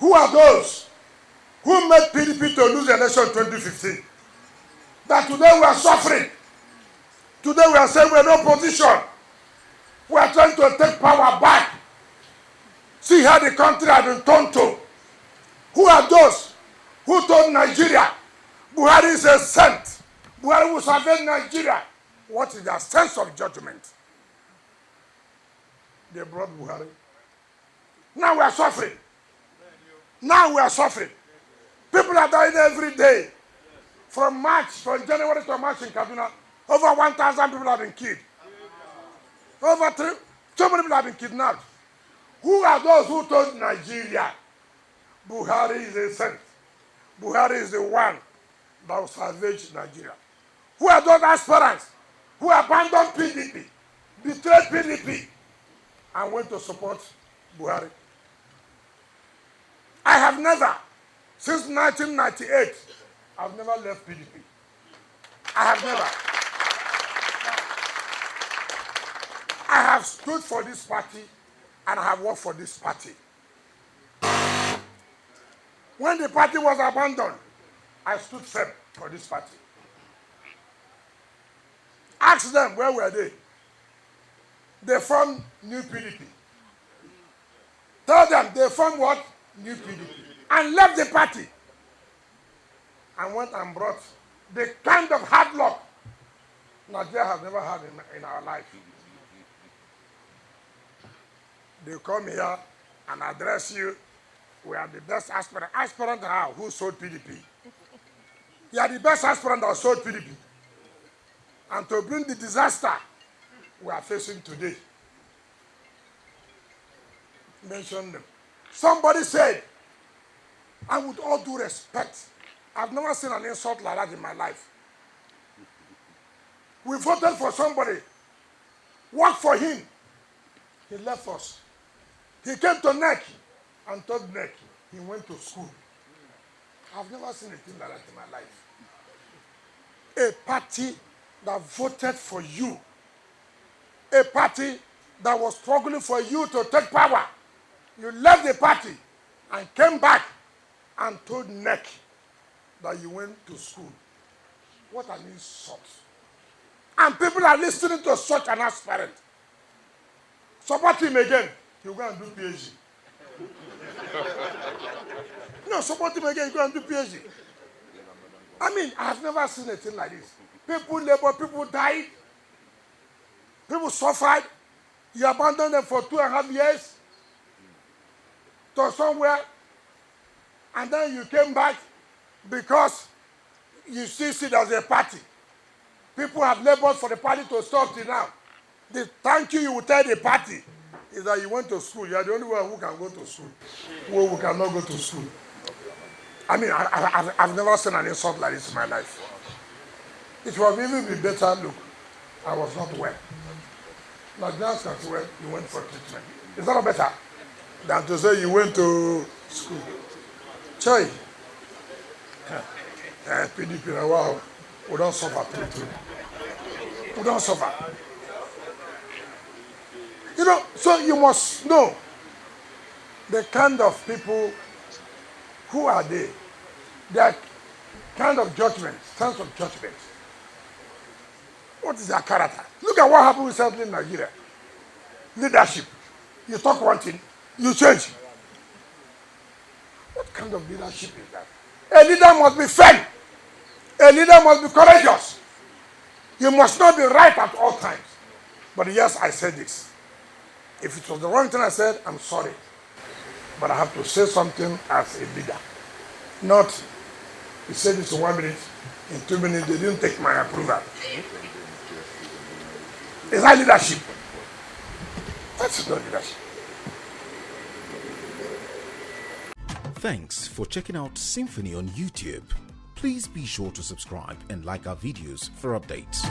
Who are those who made PDP to lose the election in 2015? That today we are suffering. Today we are saying we are in opposition. We are trying to take power back. See how the country has been turned to. Who are those who told Nigeria Buhari is a saint? Buhari will save Nigeria. What is their sense of judgment? They brought Buhari. Now we are suffering. Now we are suffering. People are dying every day. From January to March in Kaduna, over 1,000 people have been killed. So many people have been kidnapped. Who are those who told Nigeria Buhari is a saint? Buhari is the one that will salvage Nigeria. Who are those aspirants who abandoned PDP, betrayed PDP, and went to support Buhari? I have never, since 1998, I've never left PDP. I have never. I have stood for this party and I have worked for this party. When the party was abandoned, I stood firm for this party. Ask them, where were they? They formed New PDP. Tell them they formed what? New PDP. And left the party. And went and brought the kind of hard luck Nigeria has never had in our life. They come here and address you. We are the best aspirant. Aspirant how? Who sold PDP? You are the best aspirant that sold PDP. And to bring the disaster we are facing today. Mention them. Somebody said, and with all due respect, I've never seen an insult like that in my life. We voted for somebody, worked for him. He left us. He came to NEC and told NEC he went to school. I've never seen anything like that in my life. A party that voted for you, a party that was struggling for you to take power. You left the party and came back and told NEC that you went to school. What an insult. And people are listening to such an aspirant. Support him again. You go and do PhD. No, support him again. You go and do PhD. I mean, I have never seen a thing like this. People labor, people died. People suffered. You abandoned them for 2.5 years to somewhere. And then you came back because you still see there's a party. People have labored for the party to stop till now. The thank you will tell the party is that you went to school. You are the only one who can go to school. Who cannot go to school. I mean, I've never seen an insult like this in my life. It would even be better, look, I was not well. Nigerians can say, well, you went for treatment. Is that not better than to say you went to school? Choi. PDP, wow, we don't suffer too. We don't suffer. You know, so you must know the kind of people, who are they? Their kind of judgment, sense of judgment. What is their character? Look at what happened recently in Nigeria. Leadership. You talk one thing, you change. What kind of leadership is that? A leader must be firm. A leader must be courageous. You must not be right at all times. But yes, I said this. If it was the wrong thing I said, I'm sorry. But I have to say something as a leader. Not, he said this in 1 minute, in 2 minutes, they didn't take my approval. Is that leadership? That's not leadership. Thanks for checking out SYMFONI on YouTube. Please be sure to subscribe and like our videos for updates.